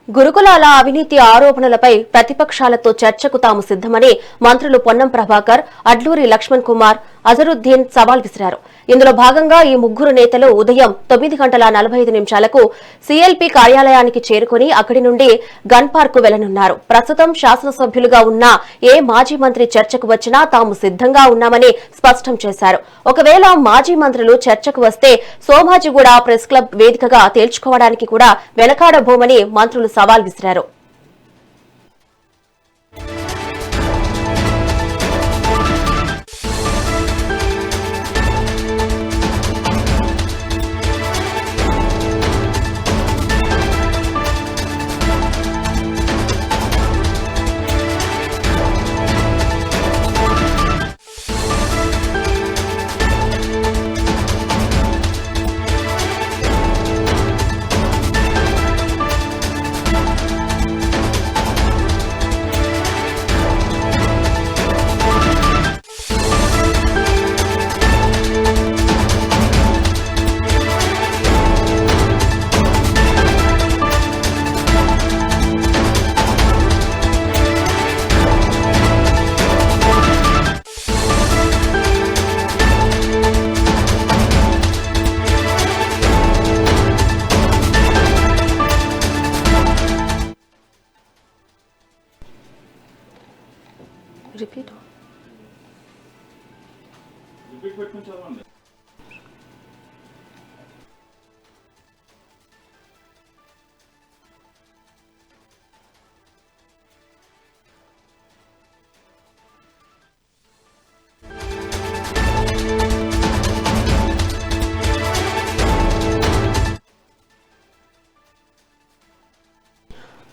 గురుకులాల అవినీతి ఆరోపణలపై ప్రతిపక్షాలతో చర్చకు తాము సిద్దమని మంత్రులు పొన్నం ప్రభాకర్, అడ్లూరి లక్ష్మణ్ కుమార్, అజరుద్దీన్ సవాల్ విసిరారు. ఇందులో భాగంగా ఈ ముగ్గురు నేతలు ఉదయం 9:45 సీఎల్పీ కార్యాలయానికి చేరుకుని అక్కడి నుండి గన్ పార్క్ వెళ్లనున్నారు. ప్రస్తుతం శాసనసభ్యులుగా ఉన్న ఏ మాజీ మంత్రి చర్చకు వచ్చినా తాము సిద్దంగా ఉన్నామని స్పష్టం చేశారు. ఒకవేళ మాజీ మంత్రులు చర్చకు వస్తే సోమాజిగూడ ప్రెస్ క్లబ్ వేదికగా తేల్చుకోవడానికి కూడా వెనకాడబోమని మంత్రులు సవాల్ విసిరారు.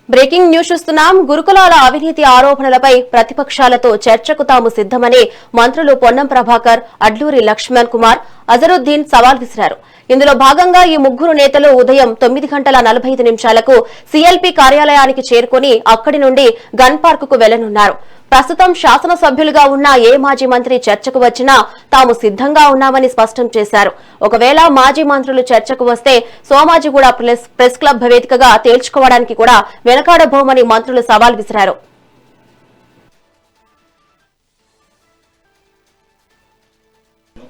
బ్రేకింగ్ న్యూస్ చూస్తున్నాం. గురుకులాల అవినీతి ఆరోపణలపై ప్రతిపక్షాలతో చర్చకు తాము సిద్దమని మంత్రులు పొన్నం ప్రభాకర్, అడ్లూరి లక్ష్మణ్ కుమార్, అజరుద్దీన్ సవాల్ విసిరారు. ఇందులో భాగంగా ఈ ముగ్గురు నేతలు ఉదయం 9:45 సీఎల్పీ కార్యాలయానికి చేరుకుని అక్కడి నుండి గన్ పార్క్ కు వెళ్లనున్నారు. ప్రస్తుతం శాసనసభ్యులుగా ఉన్న ఏ మాజీ మంత్రి చర్చకు వచ్చినా తాము సిద్దంగా ఉన్నామని స్పష్టం చేశారు. ఒకవేళ మాజీ మంత్రులు చర్చకు వస్తే సోమాజిగూడ ప్రెస్ క్లబ్ వేదికగా తేల్చుకోవడానికి కూడా వెనకాడబోమని మంత్రులు సవాల్ విసిరారు.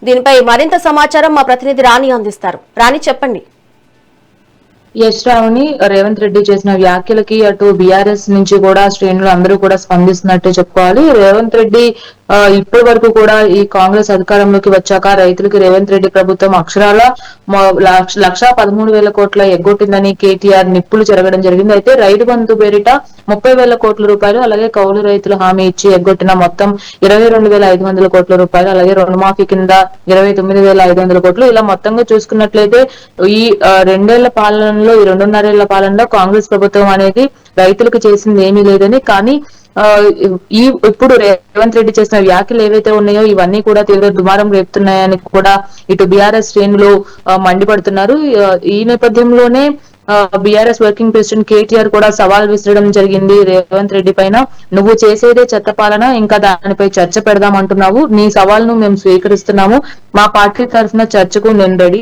దీనిపై మరింత సమాచారం మా ప్రతినిధి రాణి అందిస్తారు. రాణి, చెప్పండి. యశ్రావుని రేవంత్ రెడ్డి చేసిన వ్యాఖ్యలకి అటు బీఆర్ఎస్ నుంచి కూడా శ్రేణులు అందరూ కూడా స్పందిస్తున్నట్టే చెప్పుకోవాలి. రేవంత్ రెడ్డి ఇప్పటి వరకు కూడా ఈ కాంగ్రెస్ అధికారంలోకి వచ్చాక రైతులకి రేవంత్ రెడ్డి ప్రభుత్వం అక్షరాల 1,13,000 కోట్ల ఎగ్గొట్టిందని కేటీఆర్ నిప్పులు చెరగడం జరిగింది. అయితే రైతు బంధు పేరిట 30,000 కోట్ల రూపాయలు, అలాగే కౌలు రైతులు హామీ ఇచ్చి ఎగ్గొట్టిన మొత్తం 22,500 కోట్ల రూపాయలు, అలాగే రుణమాఫీ కింద 29,500 కోట్లు. ఇలా మొత్తంగా చూసుకున్నట్లయితే ఈ 2 ఏళ్ల పాలనలో, ఈ 2.5 ఏళ్ల పాలనలో కాంగ్రెస్ ప్రభుత్వం అనేది రైతులకు చేసింది ఏమీ లేదని, కానీ ఇప్పుడు రేవంత్ రెడ్డి చేసిన వ్యాఖ్యలు ఏవైతే ఉన్నాయో ఇవన్నీ కూడా తీవ్ర దుమారం రేపుతున్నాయని కూడా ఇటు బీఆర్ఎస్ శ్రేణులు మండిపడుతున్నారు. ఈ నేపథ్యంలోనే బీఆర్ఎస్ వర్కింగ్ ప్రెసిడెంట్ కేటీఆర్ కూడా సవాల్ విసరడం జరిగింది రేవంత్ రెడ్డి పైన. నువ్వు చేసేదే చెత్త పాలన, ఇంకా దానిపై చర్చ పెడదామంటున్నావు. నీ సవాల్ను మేము స్వీకరిస్తున్నాము. మా పార్టీ తరఫున చర్చకు నేను రెడీ.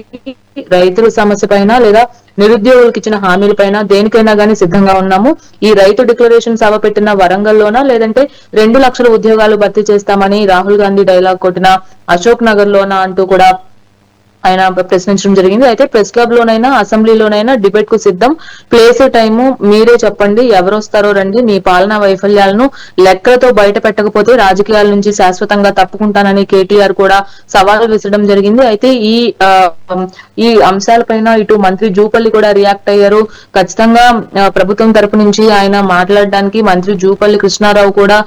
రైతుల సమస్య పైన లేదా నిరుద్యోగులకు ఇచ్చిన హామీల పైన దేనికైనా గానీ సిద్ధంగా ఉన్నాము. ఈ రైతు డిక్లరేషన్ సభ పెట్టిన వరంగల్లోనా, లేదంటే 2 లక్షల ఉద్యోగాలు భర్తీ చేస్తామని రాహుల్ గాంధీ డైలాగ్ కొట్టిన అశోక్ నగర్ లోనా అంటూ కూడా ఆయన ప్రశ్నించడం జరిగింది. అయితే ప్రెస్ క్లబ్ లోనైనా, అసెంబ్లీలోనైనా డిబేట్ కు సిద్ధం. ప్లేస్, టైము మీరే చెప్పండి. ఎవరు వస్తారో రండి. నీ పాలనా వైఫల్యాలను లెక్కలతో బయట పెట్టకపోతే రాజకీయాల నుంచి శాశ్వతంగా తప్పుకుంటానని కేటీఆర్ కూడా సవాలు విసరడం జరిగింది. అయితే ఈ అంశాలపైన ఇటు మంత్రి జూపల్లి కూడా రియాక్ట్ అయ్యారు. ఖచ్చితంగా ప్రభుత్వం తరపు నుంచి ఆయన మాట్లాడడానికి మంత్రి జూపల్లి కృష్ణారావు కూడా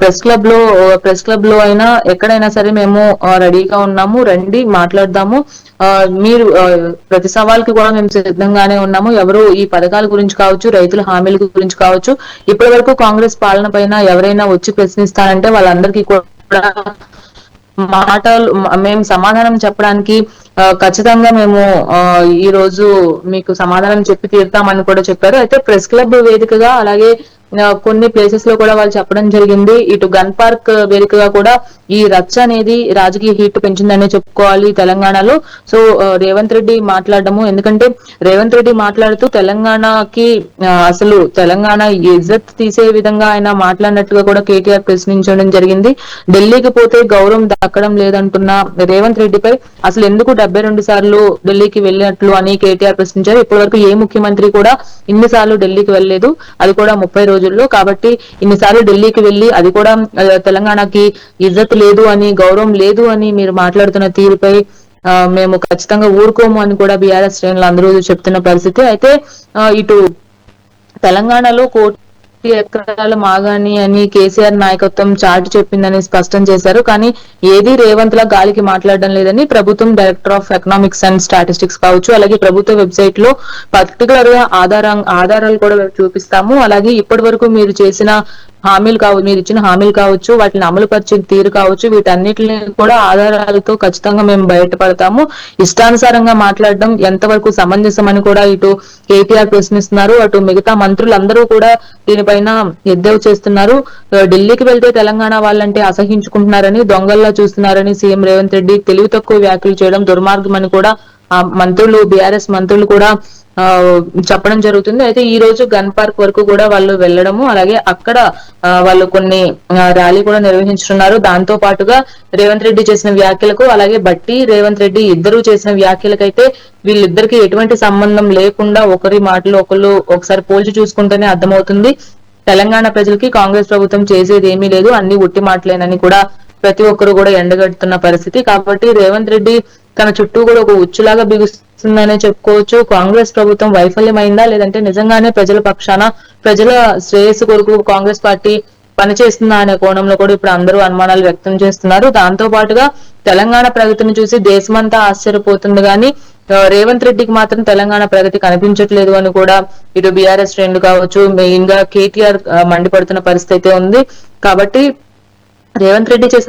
ప్రెస్ క్లబ్ లో అయినా ఎక్కడైనా సరే మేము రెడీగా ఉన్నాము, రండి మాట్లాడదాము. మీరు ప్రతి సవాల్కి కూడా మేము సిద్ధంగానే ఉన్నాము. ఎవరు ఈ పథకాల గురించి కావచ్చు, రైతుల హామీల గురించి కావచ్చు, ఇప్పటి వరకు కాంగ్రెస్ పాలన పైన ఎవరైనా వచ్చి ప్రశ్నిస్తారంటే వాళ్ళందరికీ కూడా మాటలు మేము సమాధానం చెప్పడానికి ఖచ్చితంగా మేము ఈ రోజు మీకు సమాధానం చెప్పి తీరుతామని కూడా చెప్పారు. అయితే ప్రెస్ క్లబ్ వేదికగా, అలాగే కొన్ని ప్లేసెస్ లో కూడా వాళ్ళు చెప్పడం జరిగింది. ఇటు గన్ పార్క్ వేదికగా కూడా ఈ రచ్చ అనేది రాజకీయ హీట్ పెంచిందనే చెప్పుకోవాలి తెలంగాణలో. సో రేవంత్ రెడ్డి మాట్లాడడము, ఎందుకంటే రేవంత్ రెడ్డి మాట్లాడుతూ తెలంగాణకి అసలు తెలంగాణ ఇజ్జత్ తీసే విధంగా ఆయన మాట్లాడినట్టుగా కూడా కేటీఆర్ ప్రశ్నించడం జరిగింది. ఢిల్లీకి పోతే గౌరవం దక్కడం లేదంటున్న రేవంత్ రెడ్డిపై అసలు ఎందుకు 72 సార్లు ఢిల్లీకి వెళ్ళినట్లు అని కేటీఆర్ ప్రశ్నించారు. ఇప్పటి వరకు ఏ ముఖ్యమంత్రి కూడా ఇన్నిసార్లు ఢిల్లీకి వెళ్ళలేదు, అది కూడా 30 రోజుల్లో. కాబట్టి ఇన్నిసార్లు ఢిల్లీకి వెళ్లి అది కూడా తెలంగాణకి ఇజ్జత్ లేదు అని, గౌరవం లేదు అని మీరు మాట్లాడుతున్న తీరుపై మేము ఖచ్చితంగా ఊరుకోము అని కూడా బీఆర్ఎస్ శ్రేణులు అందరూ చెప్తున్న పరిస్థితి. అయితే ఇటు తెలంగాణలో కోటి ఎకరాల మాగాని అని కేసీఆర్ నాయకత్వం చాటి చెప్పిందని స్పష్టం చేశారు. కానీ ఏది రేవంత్ లా గాలికి మాట్లాడడం లేదని ప్రభుత్వం director of economics and statistics కావచ్చు, అలాగే ప్రభుత్వ వెబ్సైట్ లో పర్టికులర్ గా ఆధారాలు కూడా చూపిస్తాము. అలాగే ఇప్పటి వరకు మీరు చేసిన హామీలు కావచ్చు, మీరు ఇచ్చిన హామీలు కావచ్చు, వాటిని అమలు పరిచిన తీరు కావచ్చు, వీటన్నిటిని కూడా ఆధారాలతో ఖచ్చితంగా మేము బయటపడతాము. ఇష్టానుసారంగా మాట్లాడడం ఎంతవరకు సమంజసం అని కూడా ఇటు కేటీఆర్ ప్రశ్నిస్తున్నారు. అటు మిగతా మంత్రులందరూ కూడా దీనిపైన ఎద్దేవా చేస్తున్నారు. ఢిల్లీకి వెళ్తే తెలంగాణ వాళ్ళంటే అసహించుకుంటున్నారని, దొంగల్లా చూస్తున్నారని సీఎం రేవంత్ రెడ్డి తెలివి తక్కువ వ్యాఖ్యలు చేయడం దుర్మార్గం అని కూడా మంత్రులు, బీఆర్ఎస్ మంత్రులు కూడా చెప్పడం జరుగుతుంది. అయితే ఈ రోజు గన్ పార్క్ వరకు కూడా వాళ్ళు వెళ్ళడము, అలాగే అక్కడ వాళ్ళు కొన్ని ర్యాలీ కూడా నిర్వహించుతున్నారు. దాంతో పాటుగా రేవంత్ రెడ్డి చేసిన వ్యాఖ్యలకు, అలాగే బట్టి రేవంత్ రెడ్డి ఇద్దరు చేసిన వ్యాఖ్యలకైతే వీళ్ళిద్దరికి ఎటువంటి సంబంధం లేకుండా ఒకరి మాటలు ఒకళ్ళు ఒకసారి పోల్చి చూసుకుంటేనే అర్థమవుతుంది. తెలంగాణ ప్రజలకి కాంగ్రెస్ ప్రభుత్వం చేసేది ఏమీ లేదు, అన్ని ఉట్టి మాటలేనని కూడా ప్రతి ఒక్కరు కూడా ఎండగడుతున్న పరిస్థితి. కాబట్టి రేవంత్ రెడ్డి తన చుట్టూ కూడా ఒక ఉచ్చులాగా బిగుస్తుందనే చెప్పుకోవచ్చు. కాంగ్రెస్ ప్రభుత్వం వైఫల్యమైందా, లేదంటే నిజంగానే ప్రజల పక్షాన ప్రజల శ్రేయస్సు కొరకు కాంగ్రెస్ పార్టీ పనిచేస్తుందా అనే కోణంలో కూడా ఇప్పుడు అందరూ అనుమానాలు వ్యక్తం చేస్తున్నారు. దాంతో పాటుగా తెలంగాణ ప్రగతిని చూసి దేశమంతా ఆశ్చర్యపోతుంది కానీ రేవంత్ రెడ్డికి మాత్రం తెలంగాణ ప్రగతి కనిపించట్లేదు అని కూడా ఇటు బీఆర్ఎస్ శ్రేణులు కావచ్చు, మెయిన్ గా కేటీఆర్ మండిపడుతున్న పరిస్థితి అయితే ఉంది. కాబట్టి రేవంత్ రెడ్డి చేసిన